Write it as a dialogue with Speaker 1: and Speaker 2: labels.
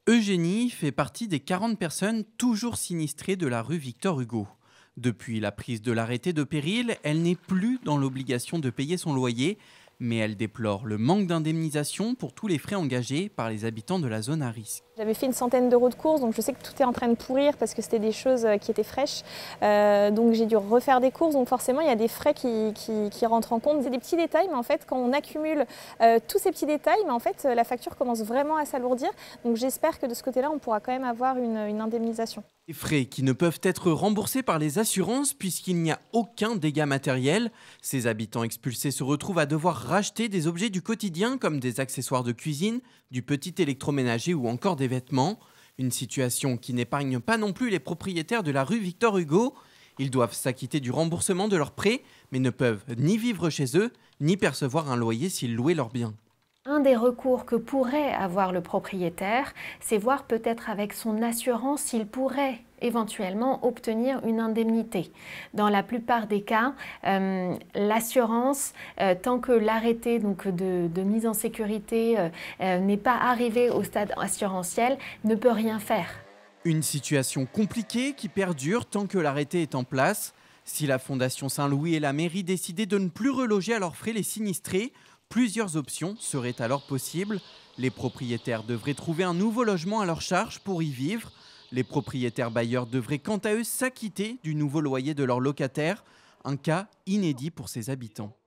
Speaker 1: Eugénie fait partie des 40 personnes toujours sinistrées de la rue Victor Hugo. Depuis la prise de l'arrêté de péril, elle n'est plus dans l'obligation de payer son loyer, mais elle déplore le manque d'indemnisation pour tous les frais engagés par les habitants de la zone à risque.
Speaker 2: J'avais fait une centaine d'euros de courses, donc je sais que tout est en train de pourrir parce que c'était des choses qui étaient fraîches. Donc j'ai dû refaire des courses, donc forcément il y a des frais qui rentrent en compte. C'est des petits détails, mais en fait quand on accumule tous ces petits détails, mais en fait la facture commence vraiment à s'alourdir. Donc j'espère que de ce côté-là, on pourra quand même avoir une indemnisation.
Speaker 1: Des frais qui ne peuvent être remboursés par les assurances puisqu'il n'y a aucun dégât matériel. Ces habitants expulsés se retrouvent à devoir racheter des objets du quotidien comme des accessoires de cuisine, du petit électroménager ou encore des vêtements. Une situation qui n'épargne pas non plus les propriétaires de la rue Victor Hugo. Ils doivent s'acquitter du remboursement de leurs prêts, mais ne peuvent ni vivre chez eux, ni percevoir un loyer s'ils louaient leurs biens.
Speaker 3: Un des recours que pourrait avoir le propriétaire, c'est voir peut-être avec son assurance s'il pourrait éventuellement obtenir une indemnité. Dans la plupart des cas, l'assurance, tant que l'arrêté de mise en sécurité n'est pas arrivé au stade assurantiel, ne peut rien faire.
Speaker 1: Une situation compliquée qui perdure tant que l'arrêté est en place. Si la Fondation Saint-Louis et la mairie décidaient de ne plus reloger à leurs frais les sinistrés, plusieurs options seraient alors possibles. Les propriétaires devraient trouver un nouveau logement à leur charge pour y vivre. Les propriétaires bailleurs devraient quant à eux s'acquitter du nouveau loyer de leurs locataires, un cas inédit pour ces habitants.